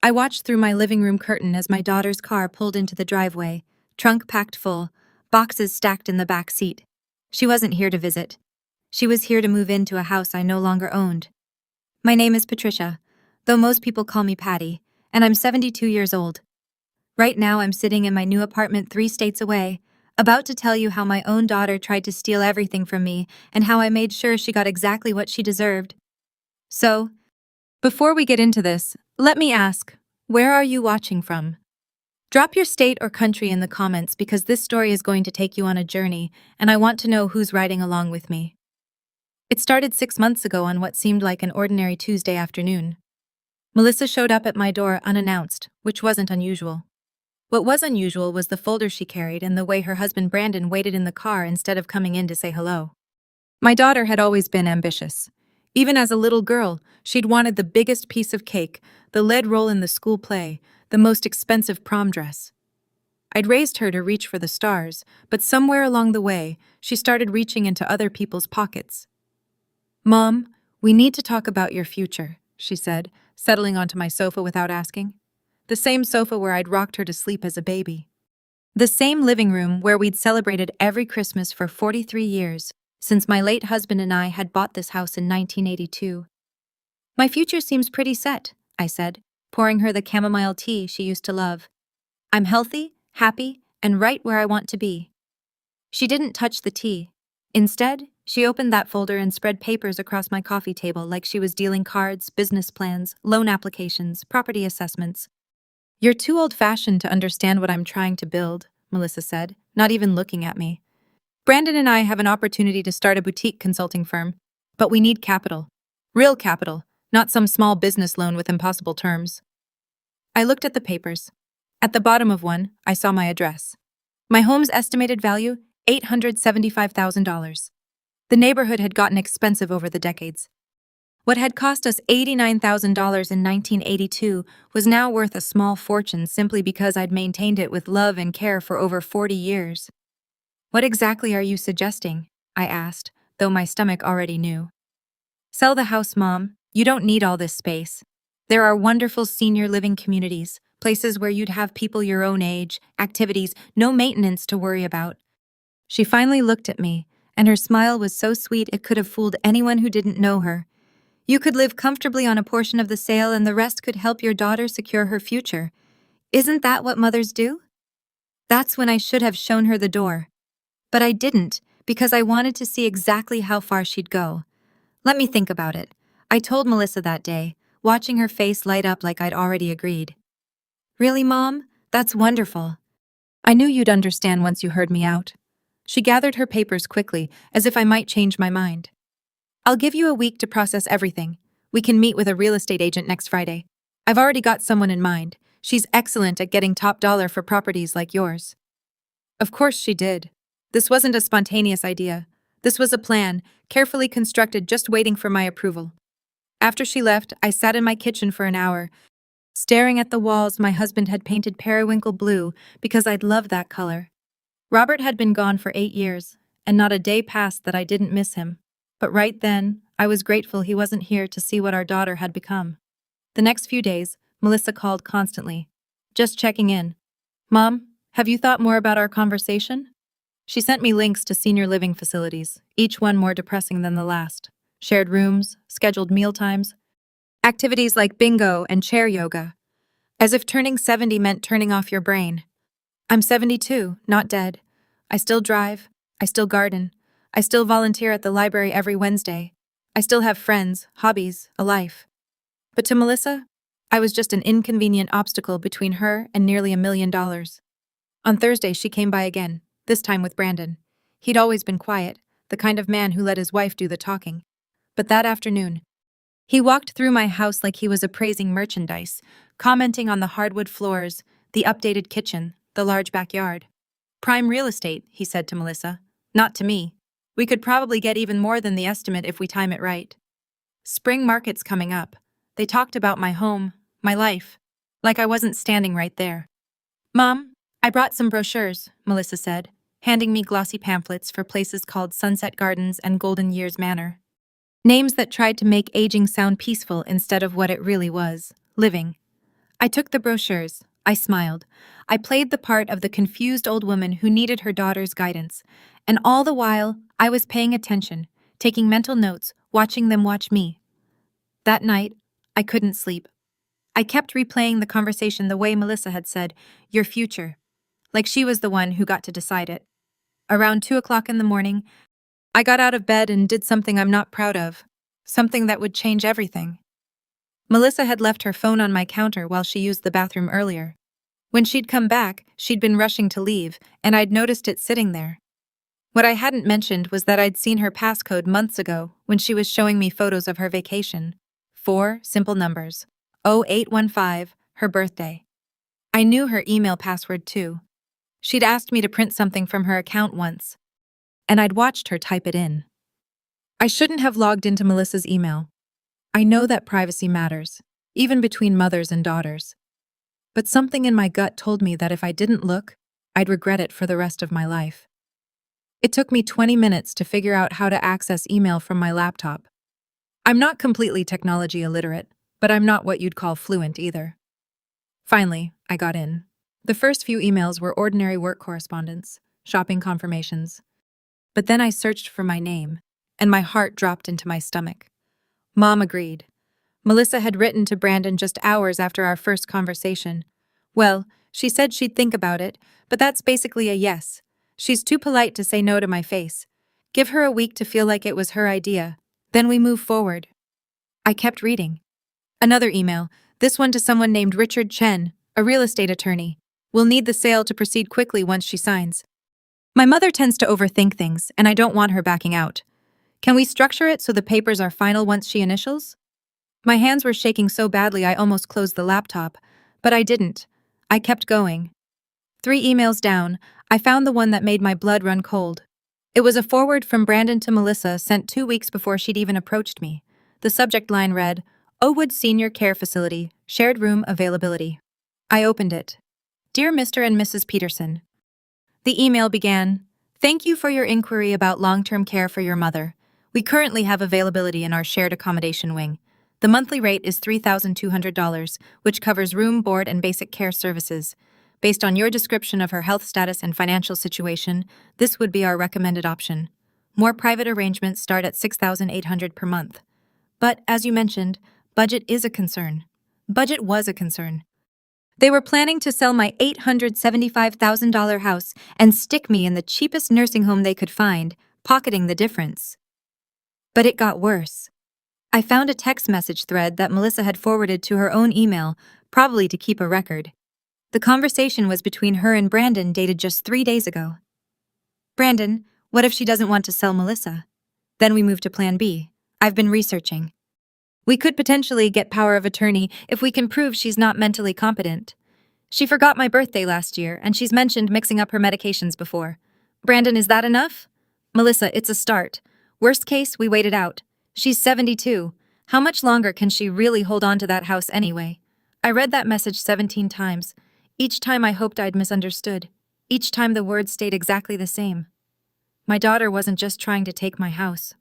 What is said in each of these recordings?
I watched through my living room curtain as my daughter's car pulled into the driveway, trunk packed full, boxes stacked in the back seat. She wasn't here to visit. She was here to move into a house I no longer owned. My name is Patricia, though most people call me Patty, and I'm 72 years old. Right now I'm sitting in my new apartment 3 states away, about to tell you how my own daughter tried to steal everything from me and how I made sure she got exactly what she deserved. So, before we get into this, let me ask, where are you watching from? Drop your state or country in the comments because this story is going to take you on a journey, and I want to know who's riding along with me. It started 6 months ago on what seemed like an ordinary Tuesday afternoon. Melissa showed up at my door unannounced, which wasn't unusual. What was unusual was the folder she carried and the way her husband Brandon waited in the car instead of coming in to say hello. My daughter had always been ambitious. Even as a little girl, she'd wanted the biggest piece of cake, the lead role in the school play, the most expensive prom dress. I'd raised her to reach for the stars, but somewhere along the way, she started reaching into other people's pockets. "Mom, we need to talk about your future," she said, settling onto my sofa without asking. The same sofa where I'd rocked her to sleep as a baby. The same living room where we'd celebrated every Christmas for 43 years, since my late husband and I had bought this house in 1982. "My future seems pretty set," I said, pouring her the chamomile tea she used to love. "I'm healthy, happy, and right where I want to be." She didn't touch the tea. Instead, she opened that folder and spread papers across my coffee table like she was dealing cards, business plans, loan applications, property assessments. "You're too old-fashioned to understand what I'm trying to build," Melissa said, not even looking at me. "Brandon and I have an opportunity to start a boutique consulting firm, but we need capital. Real capital, not some small business loan with impossible terms." I looked at the papers. At the bottom of one, I saw my address. My home's estimated value, $875,000. The neighborhood had gotten expensive over the decades. What had cost us $89,000 in 1982 was now worth a small fortune simply because I'd maintained it with love and care for over 40 years. "What exactly are you suggesting?" I asked, though my stomach already knew. "Sell the house, Mom. You don't need all this space. There are wonderful senior living communities, places where you'd have people your own age, activities, no maintenance to worry about." She finally looked at me, and her smile was so sweet it could have fooled anyone who didn't know her. "You could live comfortably on a portion of the sale and the rest could help your daughter secure her future. Isn't that what mothers do?" That's when I should have shown her the door. But I didn't, because I wanted to see exactly how far she'd go. "Let me think about it," I told Melissa that day, watching her face light up like I'd already agreed. "Really, Mom? That's wonderful. I knew you'd understand once you heard me out." She gathered her papers quickly, as if I might change my mind. "I'll give you a week to process everything. We can meet with a real estate agent next Friday. I've already got someone in mind. She's excellent at getting top dollar for properties like yours." Of course she did. This wasn't a spontaneous idea. This was a plan, carefully constructed just waiting for my approval. After she left, I sat in my kitchen for an hour, staring at the walls my husband had painted periwinkle blue because I'd loved that color. Robert had been gone for 8 years, and not a day passed that I didn't miss him. But right then, I was grateful he wasn't here to see what our daughter had become. The next few days, Melissa called constantly, just checking in. "Mom, have you thought more about our conversation?" She sent me links to senior living facilities, each one more depressing than the last. Shared rooms, scheduled mealtimes, activities like bingo and chair yoga. As if turning 70 meant turning off your brain. I'm 72, not dead. I still drive. I still garden. I still volunteer at the library every Wednesday. I still have friends, hobbies, a life. But to Melissa, I was just an inconvenient obstacle between her and nearly $1 million. On Thursday, she came by again, this time with Brandon. He'd always been quiet, the kind of man who let his wife do the talking. But that afternoon, he walked through my house like he was appraising merchandise, commenting on the hardwood floors, the updated kitchen, the large backyard. "Prime real estate," he said to Melissa. "Not to me. We could probably get even more than the estimate if we time it right. Spring market's coming up." They talked about my home, my life, like I wasn't standing right there. "Mom, I brought some brochures," Melissa said, handing me glossy pamphlets for places called Sunset Gardens and Golden Years Manor. Names that tried to make aging sound peaceful instead of what it really was, living. I took the brochures. I smiled. I played the part of the confused old woman who needed her daughter's guidance. And all the while, I was paying attention, taking mental notes, watching them watch me. That night, I couldn't sleep. I kept replaying the conversation the way Melissa had said, "Your future," like she was the one who got to decide it. Around 2 o'clock in the morning, I got out of bed and did something I'm not proud of, something that would change everything. Melissa had left her phone on my counter while she used the bathroom earlier. When she'd come back, she'd been rushing to leave, and I'd noticed it sitting there. What I hadn't mentioned was that I'd seen her passcode months ago when she was showing me photos of her vacation. 4 simple numbers. 0815, her birthday. I knew her email password too. She'd asked me to print something from her account once, and I'd watched her type it in. I shouldn't have logged into Melissa's email. I know that privacy matters, even between mothers and daughters. But something in my gut told me that if I didn't look, I'd regret it for the rest of my life. It took me 20 minutes to figure out how to access email from my laptop. I'm not completely technology illiterate, but I'm not what you'd call fluent either. Finally, I got in. The first few emails were ordinary work correspondence, shopping confirmations. But then I searched for my name, and my heart dropped into my stomach. Mom agreed. Melissa had written to Brandon just hours after our first conversation. Well, she said she'd think about it, but that's basically a yes. She's too polite to say no to my face. Give her a week to feel like it was her idea. Then we move forward. I kept reading. Another email, this one to someone named Richard Chen, a real estate attorney. We'll need the sale to proceed quickly once she signs. My mother tends to overthink things, and I don't want her backing out. Can we structure it so the papers are final once she initials? My hands were shaking so badly I almost closed the laptop, but I didn't. I kept going. 3 emails down, I found the one that made my blood run cold. It was a forward from Brandon to Melissa sent 2 weeks before she'd even approached me. The subject line read, Oakwood Senior Care Facility, Shared Room Availability. I opened it. Dear Mr. and Mrs. Peterson. The email began, Thank you for your inquiry about long-term care for your mother. We currently have availability in our shared accommodation wing. The monthly rate is $3,200, which covers room, board, and basic care services. Based on your description of her health status and financial situation, this would be our recommended option. More private arrangements start at $6,800 per month. But, as you mentioned, budget is a concern. Budget was a concern. They were planning to sell my $875,000 house and stick me in the cheapest nursing home they could find, pocketing the difference. But it got worse. I found a text message thread that Melissa had forwarded to her own email, probably to keep a record. The conversation was between her and Brandon, dated just 3 days ago. Brandon, what if she doesn't want to sell Melissa? Then we move to Plan B. I've been researching. We could potentially get power of attorney if we can prove she's not mentally competent. She forgot my birthday last year, and she's mentioned mixing up her medications before. Brandon, is that enough? Melissa, it's a start. Worst case, we wait it out. She's 72. How much longer can she really hold on to that house anyway? I read that message 17 times. Each time I hoped I'd misunderstood. Each time the words stayed exactly the same. My daughter wasn't just trying to take my house.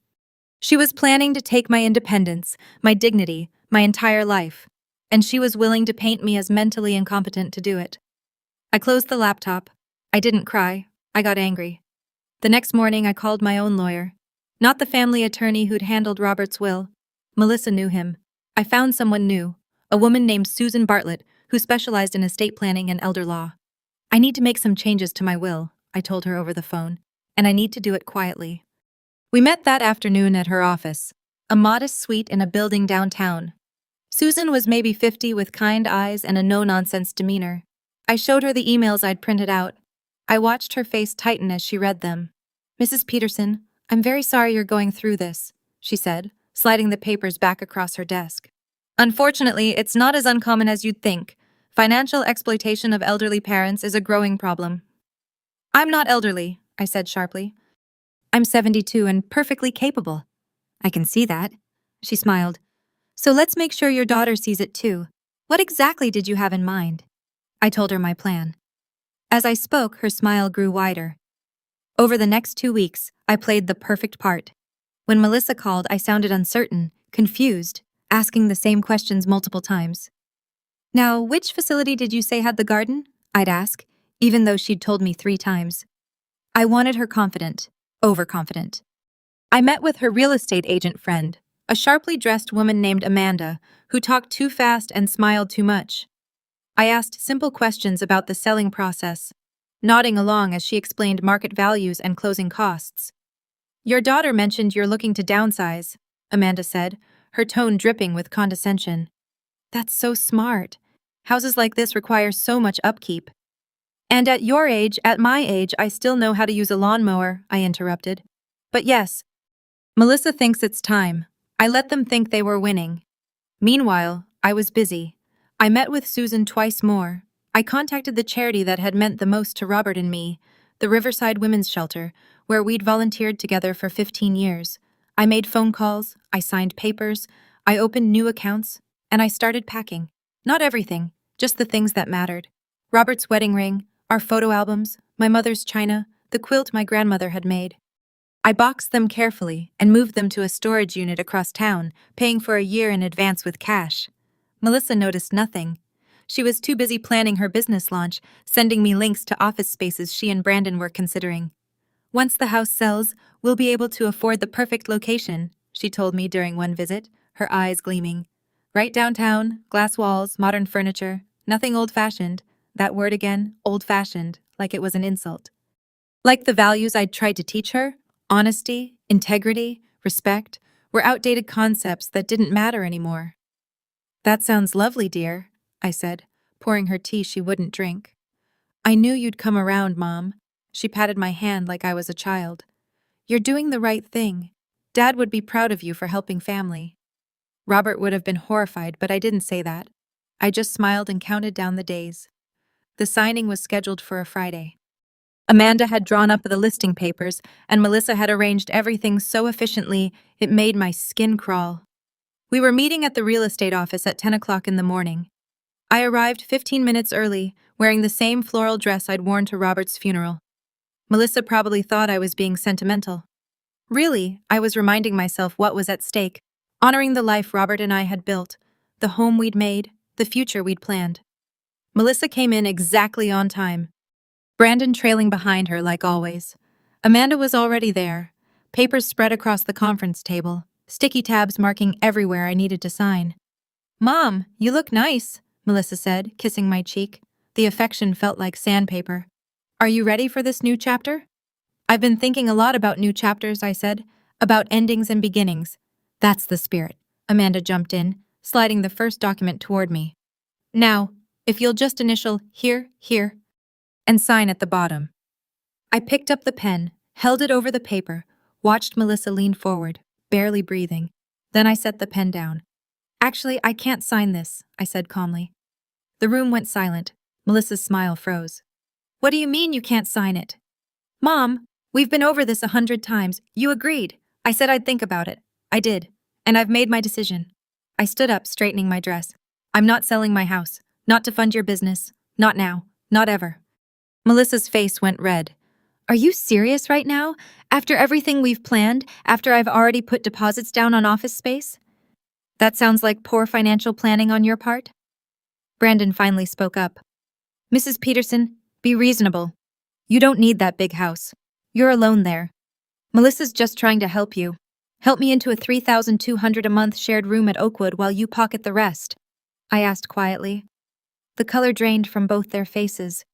She was planning to take my independence, my dignity, my entire life. And she was willing to paint me as mentally incompetent to do it. I closed the laptop. I didn't cry. I got angry. The next morning I called my own lawyer. Not the family attorney who'd handled Robert's will. Melissa knew him. I found someone new, a woman named Susan Bartlett, who specialized in estate planning and elder law. I need to make some changes to my will, I told her over the phone, and I need to do it quietly. We met that afternoon at her office, a modest suite in a building downtown. Susan was maybe 50 with kind eyes and a no-nonsense demeanor. I showed her the emails I'd printed out. I watched her face tighten as she read them. Mrs. Peterson, I'm very sorry you're going through this, she said, sliding the papers back across her desk. Unfortunately, it's not as uncommon as you'd think. Financial exploitation of elderly parents is a growing problem. I'm not elderly, I said sharply. I'm 72 and perfectly capable. I can see that, she smiled. So let's make sure your daughter sees it too. What exactly did you have in mind? I told her my plan. As I spoke, her smile grew wider. Over the next 2 weeks, I played the perfect part. When Melissa called, I sounded uncertain, confused, asking the same questions multiple times. Now, which facility did you say had the garden? I'd ask, even though she'd told me 3 times. I wanted her confident, overconfident. I met with her real estate agent friend, a sharply dressed woman named Amanda, who talked too fast and smiled too much. I asked simple questions about the selling process, nodding along as she explained market values and closing costs. Your daughter mentioned you're looking to downsize, Amanda said, her tone dripping with condescension. That's so smart. Houses like this require so much upkeep. And at my age, I still know how to use a lawnmower, I interrupted. But yes, Melissa thinks it's time. I let them think they were winning. Meanwhile, I was busy. I met with Susan twice more. I contacted the charity that had meant the most to Robert and me, the Riverside Women's Shelter, where we'd volunteered together for 15 years. I made phone calls, I signed papers, I opened new accounts, and I started packing. Not everything, just the things that mattered. Robert's wedding ring, our photo albums, my mother's china, the quilt my grandmother had made. I boxed them carefully and moved them to a storage unit across town, paying for a year in advance with cash. Melissa noticed nothing. She was too busy planning her business launch, sending me links to office spaces she and Brandon were considering. Once the house sells, we'll be able to afford the perfect location, she told me during one visit, her eyes gleaming. Right downtown, glass walls, modern furniture, nothing old-fashioned. That word again, old-fashioned, like it was an insult. Like the values I'd tried to teach her, honesty, integrity, respect, were outdated concepts that didn't matter anymore. That sounds lovely, dear, I said, pouring her tea she wouldn't drink. I knew you'd come around, Mom. She patted my hand like I was a child. You're doing the right thing. Dad would be proud of you for helping family. Robert would have been horrified, but I didn't say that. I just smiled and counted down the days. The signing was scheduled for a Friday. Amanda had drawn up the listing papers, and Melissa had arranged everything so efficiently it made my skin crawl. We were meeting at the real estate office at 10 o'clock in the morning. I arrived 15 minutes early, wearing the same floral dress I'd worn to Robert's funeral. Melissa probably thought I was being sentimental. Really, I was reminding myself what was at stake, honoring the life Robert and I had built, the home we'd made, the future we'd planned. Melissa came in exactly on time, Brandon trailing behind her like always. Amanda was already there, papers spread across the conference table, sticky tabs marking everywhere I needed to sign. Mom, you look nice, Melissa said, kissing my cheek. The affection felt like sandpaper. Are you ready for this new chapter? I've been thinking a lot about new chapters, I said, about endings and beginnings. That's the spirit, Amanda jumped in, sliding the first document toward me. Now, if you'll just initial here, and sign at the bottom. I picked up the pen, held it over the paper, watched Melissa lean forward, barely breathing. Then I set the pen down. Actually, I can't sign this, I said calmly. The room went silent. Melissa's smile froze. What do you mean you can't sign it? Mom, we've been over this 100 times. You agreed. I said I'd think about it. I did. And I've made my decision. I stood up, straightening my dress. I'm not selling my house. Not to fund your business. Not now. Not ever. Melissa's face went red. Are you serious right now? After everything we've planned? After I've already put deposits down on office space? That sounds like poor financial planning on your part. Brandon finally spoke up. Mrs. Peterson, be reasonable. You don't need that big house. You're alone there. Melissa's just trying to help you. Help me into a $3,200 a month shared room at Oakwood while you pocket the rest. I asked quietly. The color drained from both their faces.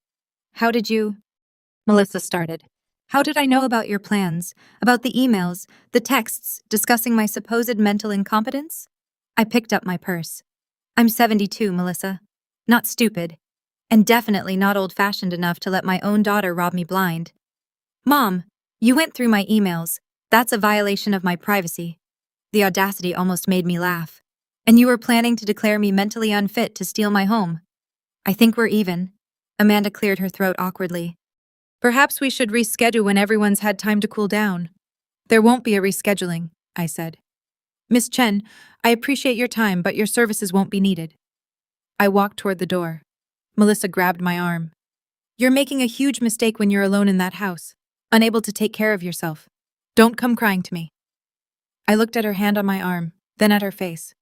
How did you? Melissa started. How did I know about your plans? About the emails, the texts discussing my supposed mental incompetence? I picked up my purse. I'm 72, Melissa. Not stupid. And definitely not old-fashioned enough to let my own daughter rob me blind. Mom, you went through my emails. That's a violation of my privacy. The audacity almost made me laugh. And you were planning to declare me mentally unfit to steal my home. I think we're even. Amanda cleared her throat awkwardly. Perhaps we should reschedule when everyone's had time to cool down. There won't be a rescheduling, I said. Miss Chen, I appreciate your time, but your services won't be needed. I walked toward the door. Melissa grabbed my arm. You're making a huge mistake when you're alone in that house, unable to take care of yourself. Don't come crying to me. I looked at her hand on my arm, then at her face.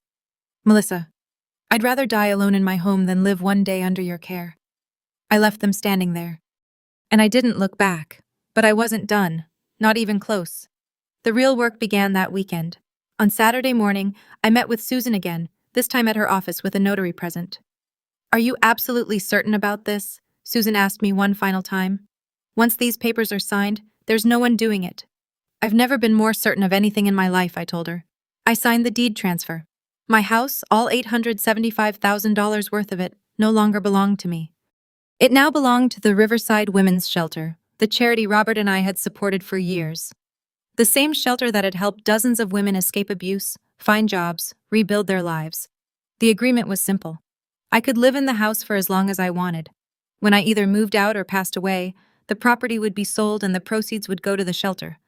Melissa, I'd rather die alone in my home than live one day under your care. I left them standing there. And I didn't look back. But I wasn't done. Not even close. The real work began that weekend. On Saturday morning, I met with Susan again, this time at her office with a notary present. Are you absolutely certain about this? Susan asked me one final time. Once these papers are signed, there's no one doing it. I've never been more certain of anything in my life, I told her. I signed the deed transfer. My house, all $875,000 worth of it, no longer belonged to me. It now belonged to the Riverside Women's Shelter, the charity Robert and I had supported for years. The same shelter that had helped dozens of women escape abuse, find jobs, rebuild their lives. The agreement was simple. I could live in the house for as long as I wanted. When I either moved out or passed away, the property would be sold and the proceeds would go to the shelter.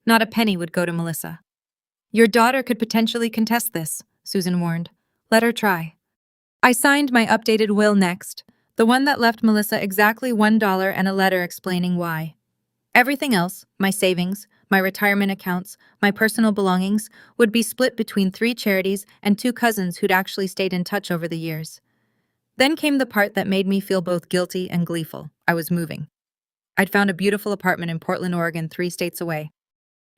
Not a penny would go to Melissa. Your daughter could potentially contest this, Susan warned. Let her try. I signed my updated will next, the one that left Melissa exactly $1 and a letter explaining why. Everything else, my savings, my retirement accounts, my personal belongings, would be split between 3 charities and 2 cousins who'd actually stayed in touch over the years. Then came the part that made me feel both guilty and gleeful. I was moving. I'd found a beautiful apartment in Portland, Oregon, 3 states away.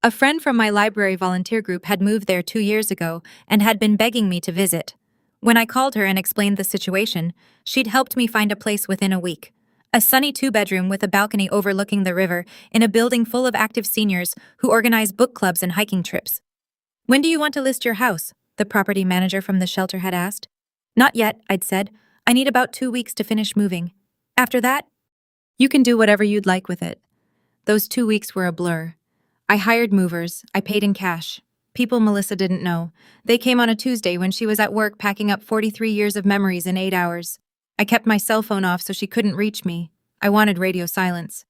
A friend from my library volunteer group had moved there 2 years ago and had been begging me to visit. When I called her and explained the situation, she'd helped me find a place within a week. A sunny 2-bedroom with a balcony overlooking the river in a building full of active seniors who organize book clubs and hiking trips. When do you want to list your house? The property manager from the shelter had asked. Not yet, I'd said. I need about 2 weeks to finish moving. After that, you can do whatever you'd like with it. Those 2 weeks were a blur. I hired movers. I paid in cash. People Melissa didn't know. They came on a Tuesday when she was at work packing up 43 years of memories in 8 hours. I kept my cell phone off so she couldn't reach me. I wanted radio silence.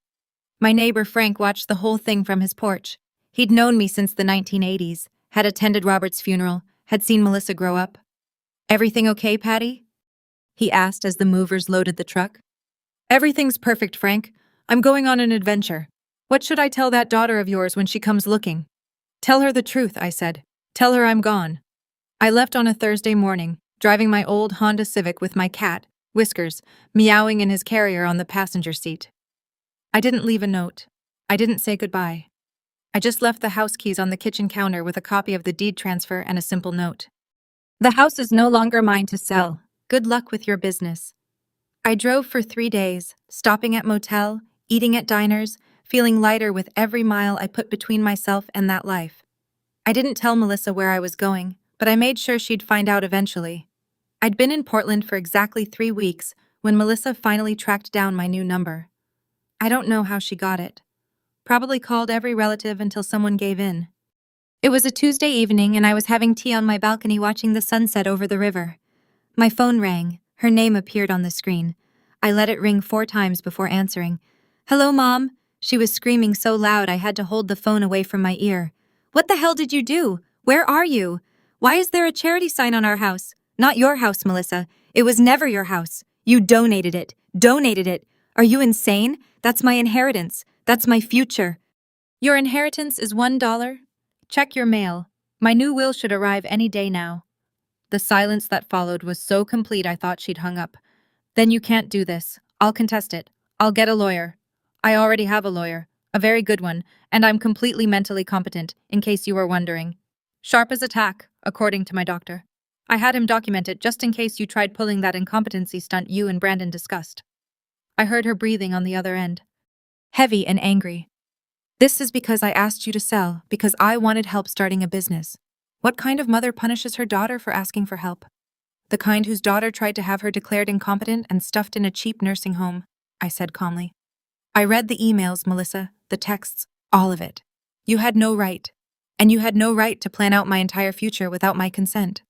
My neighbor Frank watched the whole thing from his porch. He'd known me since the 1980s, had attended Robert's funeral, had seen Melissa grow up. Everything okay, Patty? He asked as the movers loaded the truck. Everything's perfect, Frank. I'm going on an adventure. What should I tell that daughter of yours when she comes looking? Tell her the truth, I said. Tell her I'm gone. I left on a Thursday morning, driving my old Honda Civic with my cat, Whiskers, meowing in his carrier on the passenger seat. I didn't leave a note. I didn't say goodbye. I just left the house keys on the kitchen counter with a copy of the deed transfer and a simple note. The house is no longer mine to sell. Good luck with your business. I drove for 3 days, stopping at motel, eating at diners, feeling lighter with every mile I put between myself and that life. I didn't tell Melissa where I was going, but I made sure she'd find out eventually. I'd been in Portland for exactly 3 weeks when Melissa finally tracked down my new number. I don't know how she got it. Probably called every relative until someone gave in. It was a Tuesday evening and I was having tea on my balcony watching the sunset over the river. My phone rang. Her name appeared on the screen. I let it ring 4 times before answering. Hello, Mom. She was screaming so loud I had to hold the phone away from my ear. What the hell did you do? Where are you? Why is there a charity sign on our house? Not your house, Melissa. It was never your house. You donated it. Donated it. Are you insane? That's my inheritance. That's my future. Your inheritance is $1? Check your mail. My new will should arrive any day now. The silence that followed was so complete I thought she'd hung up. Then you can't do this. I'll contest it. I'll get a lawyer. I already have a lawyer, a very good one, and I'm completely mentally competent, in case you were wondering. Sharp as a tack, according to my doctor. I had him document it just in case you tried pulling that incompetency stunt you and Brandon discussed. I heard her breathing on the other end. Heavy and angry. This is because I asked you to sell, because I wanted help starting a business. What kind of mother punishes her daughter for asking for help? The kind whose daughter tried to have her declared incompetent and stuffed in a cheap nursing home, I said calmly. I read the emails, Melissa, the texts, all of it. You had no right. And you had no right to plan out my entire future without my consent.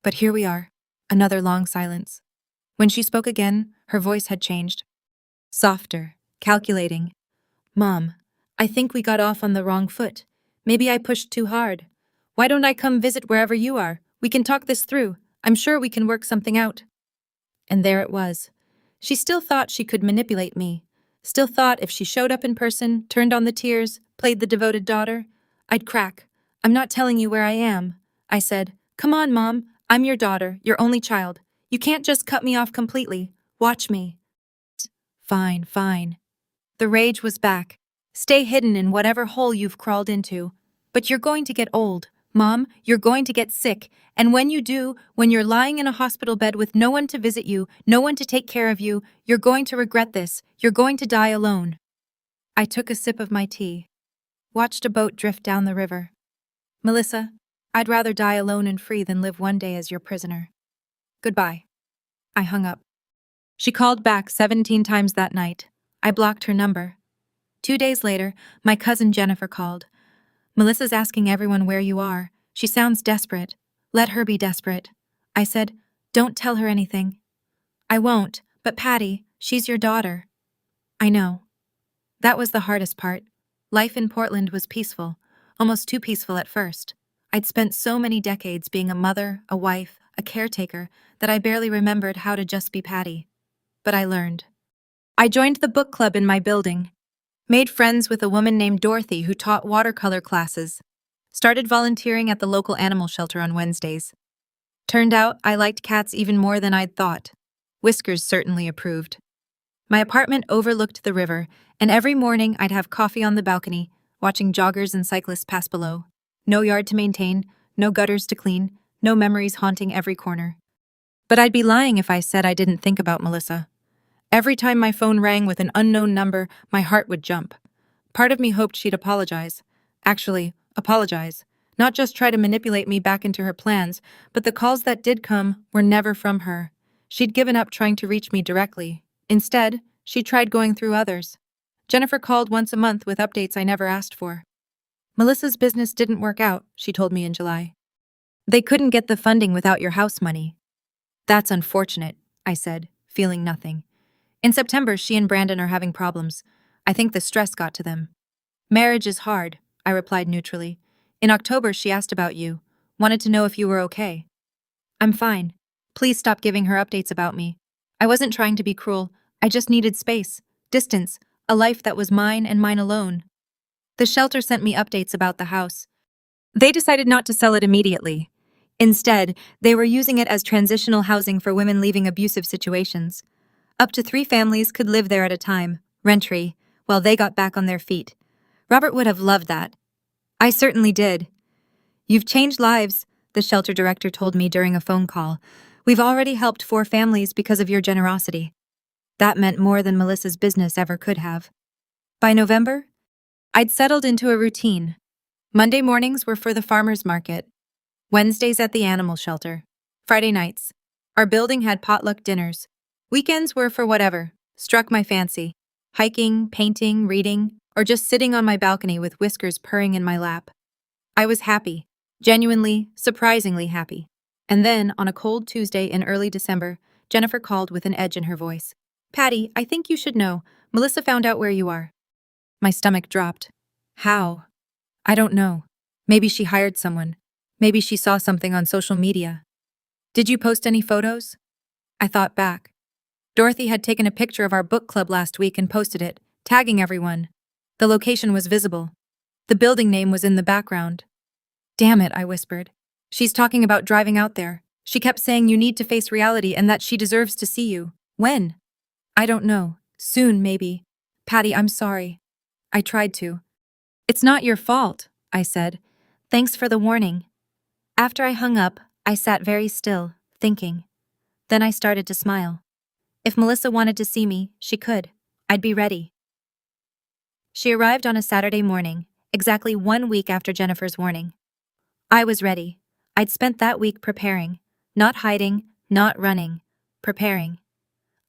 But here we are. Another long silence. When she spoke again, her voice had changed. Softer, calculating. Mom, I think we got off on the wrong foot. Maybe I pushed too hard. Why don't I come visit wherever you are? We can talk this through. I'm sure we can work something out. And there it was. She still thought she could manipulate me. Still thought if she showed up in person, turned on the tears, played the devoted daughter, I'd crack. I'm not telling you where I am. I said, come on, Mom. I'm your daughter, your only child. You can't just cut me off completely. Watch me. Fine, fine. The rage was back. Stay hidden in whatever hole you've crawled into. But you're going to get old. Mom, you're going to get sick. And when you do, when you're lying in a hospital bed with no one to visit you, no one to take care of you, you're going to regret this. You're going to die alone. I took a sip of my tea. Watched a boat drift down the river. Melissa, I'd rather die alone and free than live one day as your prisoner. Goodbye. I hung up. She called back 17 times that night. I blocked her number. 2 days later, my cousin Jennifer called. Melissa's asking everyone where you are. She sounds desperate. Let her be desperate. I said, don't tell her anything. I won't, but Patty, she's your daughter. I know. That was the hardest part. Life in Portland was peaceful, almost too peaceful at first. I'd spent so many decades being a mother, a wife, a caretaker, that I barely remembered how to just be Patty. But I learned. I joined the book club in my building, made friends with a woman named Dorothy who taught watercolor classes, started volunteering at the local animal shelter on Wednesdays. Turned out I liked cats even more than I'd thought. Whiskers certainly approved. My apartment overlooked the river, and every morning I'd have coffee on the balcony, watching joggers and cyclists pass below. No yard to maintain, no gutters to clean, no memories haunting every corner. But I'd be lying if I said I didn't think about Melissa. Every time my phone rang with an unknown number, my heart would jump. Part of me hoped she'd apologize. Actually, apologize. Not just try to manipulate me back into her plans, but the calls that did come were never from her. She'd given up trying to reach me directly. Instead, she tried going through others. Jennifer called once a month with updates I never asked for. Melissa's business didn't work out, she told me in July. They couldn't get the funding without your house money. That's unfortunate, I said, feeling nothing. In September, she and Brandon are having problems. I think the stress got to them. Marriage is hard, I replied neutrally. In October, she asked about you, wanted to know if you were okay. I'm fine. Please stop giving her updates about me. I wasn't trying to be cruel. I just needed space, distance, a life that was mine and mine alone. The shelter sent me updates about the house. They decided not to sell it immediately. Instead, they were using it as transitional housing for women leaving abusive situations. Up to 3 families could live there at a time, rent-free, while they got back on their feet. Robert would have loved that. I certainly did. You've changed lives, the shelter director told me during a phone call. We've already helped 4 families because of your generosity. That meant more than Melissa's business ever could have. By November, I'd settled into a routine. Monday mornings were for the farmer's market. Wednesdays at the animal shelter. Friday nights. Our building had potluck dinners. Weekends were for whatever struck my fancy. Hiking, painting, reading, or just sitting on my balcony with Whiskers purring in my lap. I was happy. Genuinely, surprisingly happy. And then, on a cold Tuesday in early December, Jennifer called with an edge in her voice. Patty, I think you should know. Melissa found out where you are. My stomach dropped. How? I don't know. Maybe she hired someone. Maybe she saw something on social media. Did you post any photos? I thought back. Dorothy had taken a picture of our book club last week and posted it, tagging everyone. The location was visible. The building name was in the background. Damn it, I whispered. She's talking about driving out there. She kept saying you need to face reality and that she deserves to see you. When? I don't know. Soon, maybe. Patty, I'm sorry. I tried to. It's not your fault, I said. Thanks for the warning. After I hung up, I sat very still, thinking. Then I started to smile. If Melissa wanted to see me, she could. I'd be ready. She arrived on a Saturday morning, exactly 1 week after Jennifer's warning. I was ready. I'd spent that week preparing. Not hiding, not running. Preparing.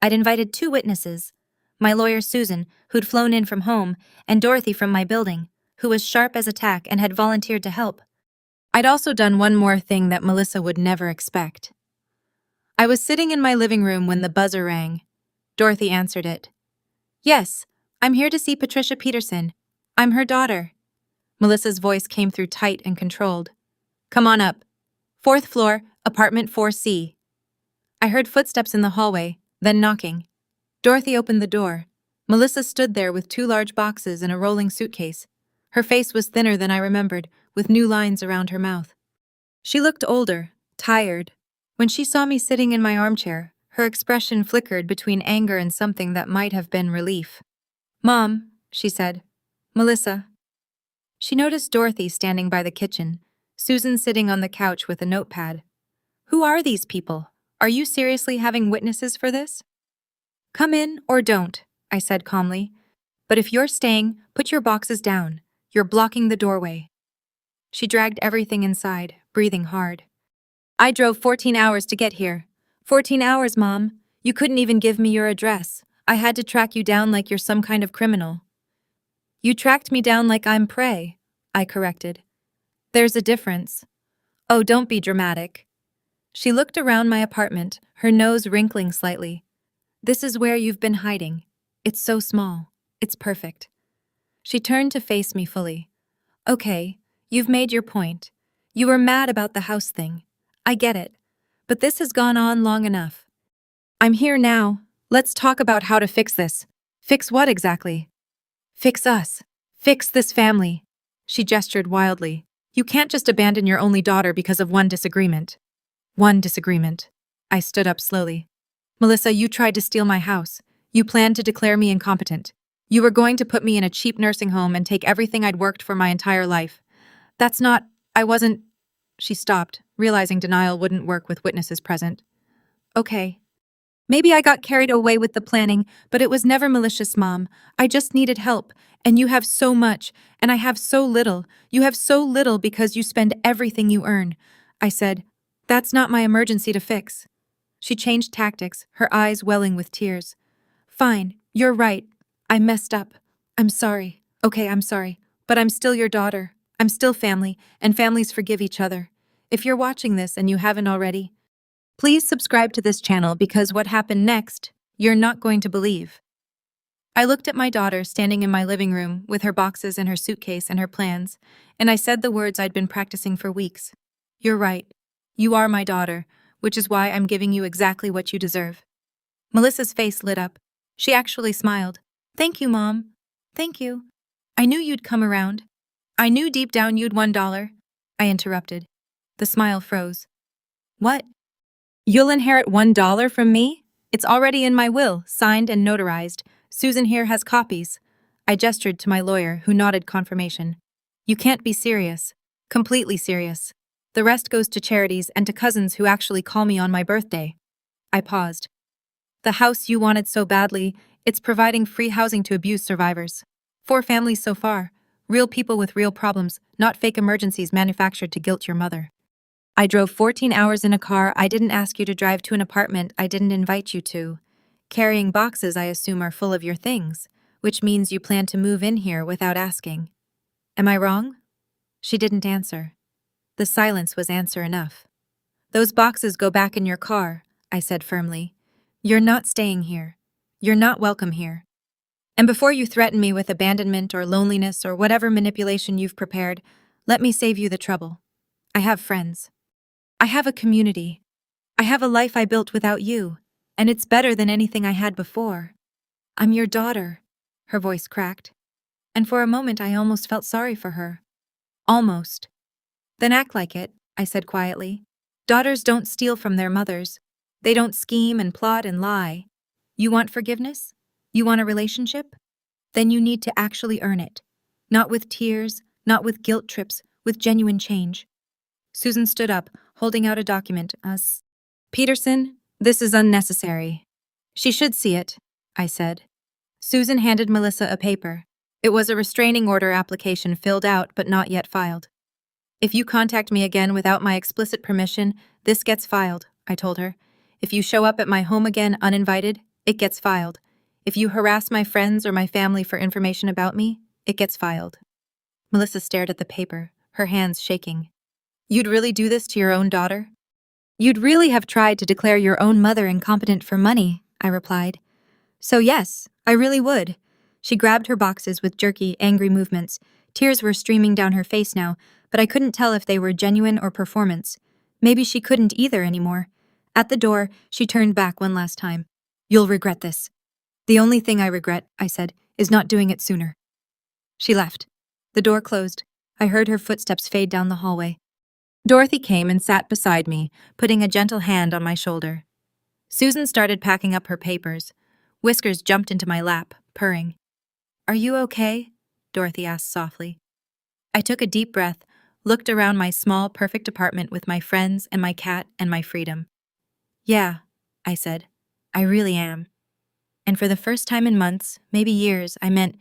I'd invited 2 witnesses. My lawyer Susan, who'd flown in from home, and Dorothy from my building, who was sharp as a tack and had volunteered to help. I'd also done one more thing that Melissa would never expect. I was sitting in my living room when the buzzer rang. Dorothy answered it. Yes, I'm here to see Patricia Peterson. I'm her daughter. Melissa's voice came through tight and controlled. Come on up. 4th floor, apartment 4C. I heard footsteps in the hallway, then knocking. Dorothy opened the door. Melissa stood there with 2 large boxes and a rolling suitcase. Her face was thinner than I remembered, with new lines around her mouth. She looked older, tired, When she saw me sitting in my armchair, her expression flickered between anger and something that might have been relief. "Mom," she said. "Melissa." She noticed Dorothy standing by the kitchen, Susan sitting on the couch with a notepad. "Who are these people? Are you seriously having witnesses for this?" "Come in or don't," I said calmly. "But if you're staying, put your boxes down. You're blocking the doorway." She dragged everything inside, breathing hard. "I drove 14 hours to get here. 14 hours, Mom. You couldn't even give me your address. I had to track you down like you're some kind of criminal." "You tracked me down like I'm prey," I corrected. "There's a difference." "Oh, don't be dramatic." She looked around my apartment, her nose wrinkling slightly. "This is where you've been hiding. It's so small. It's perfect." She turned to face me fully. "Okay, you've made your point. You were mad about the house thing. I get it. But this has gone on long enough. I'm here now. Let's talk about how to fix this." "Fix what exactly?" "Fix us. Fix this family." She gestured wildly. "You can't just abandon your only daughter because of one disagreement." "One disagreement." I stood up slowly. "Melissa, you tried to steal my house. You planned to declare me incompetent. You were going to put me in a cheap nursing home and take everything I'd worked for my entire life. That's not— I wasn't—" She stopped, realizing denial wouldn't work with witnesses present. "Okay. Maybe I got carried away with the planning, but it was never malicious, Mom. I just needed help, and you have so much, and I have so little. You have so little because you spend everything you earn." I said, "That's not my emergency to fix." She changed tactics, her eyes welling with tears. "Fine, you're right. I messed up. I'm sorry. Okay, I'm sorry. But I'm still your daughter. I'm still family, and families forgive each other. If you're watching this and you haven't already, please subscribe to this channel because what happened next, you're not going to believe." I looked at my daughter standing in my living room with her boxes and her suitcase and her plans, and I said the words I'd been practicing for weeks. "You're right. You are my daughter, which is why I'm giving you exactly what you deserve." Melissa's face lit up. She actually smiled. "Thank you, Mom. Thank you. I knew you'd come around. I knew deep down you'd $1. I interrupted. The smile froze. "What? You'll inherit $1 from me? It's already in my will, signed and notarized. Susan here has copies." I gestured to my lawyer, who nodded confirmation. "You can't be serious. Completely serious. The rest goes to charities and to cousins who actually call me on my birthday." I paused. "The house you wanted so badly, it's providing free housing to abuse survivors. 4 families so far. Real people with real problems, not fake emergencies manufactured to guilt your mother." "I drove 14 hours in a car I didn't ask you to drive to an apartment I didn't invite you to. Carrying boxes I assume are full of your things, which means you plan to move in here without asking. Am I wrong?" She didn't answer. The silence was answer enough. "Those boxes go back in your car," I said firmly. "You're not staying here. You're not welcome here. And before you threaten me with abandonment or loneliness or whatever manipulation you've prepared, let me save you the trouble. I have friends. I have a community. I have a life I built without you, and it's better than anything I had before. I'm your daughter." Her voice cracked, and for a moment I almost felt sorry for her. Almost. "Then act like it," I said quietly. "Daughters don't steal from their mothers. They don't scheme and plot and lie. You want forgiveness? You want a relationship? Then you need to actually earn it. Not with tears, not with guilt trips, with genuine change." Susan stood up, holding out a document. "Peterson, this is unnecessary." "She should see it," I said. Susan handed Melissa a paper. It was a restraining order application filled out but not yet filed. "If you contact me again without my explicit permission, this gets filed," I told her. "If you show up at my home again uninvited, it gets filed. If you harass my friends or my family for information about me, it gets filed." Melissa stared at the paper, her hands shaking. "You'd really do this to your own daughter?" "You'd really have tried to declare your own mother incompetent for money," I replied. "So yes, I really would." She grabbed her boxes with jerky, angry movements. Tears were streaming down her face now, but I couldn't tell if they were genuine or performance. Maybe she couldn't either anymore. At the door, she turned back one last time. "You'll regret this." "The only thing I regret," I said, "is not doing it sooner." She left. The door closed. I heard her footsteps fade down the hallway. Dorothy came and sat beside me, putting a gentle hand on my shoulder. Susan started packing up her papers. Whiskers jumped into my lap, purring. "Are you okay?" Dorothy asked softly. I took a deep breath, looked around my small, perfect apartment with my friends and my cat and my freedom. "Yeah," I said. "I really am." And for the first time in months, maybe years, I meant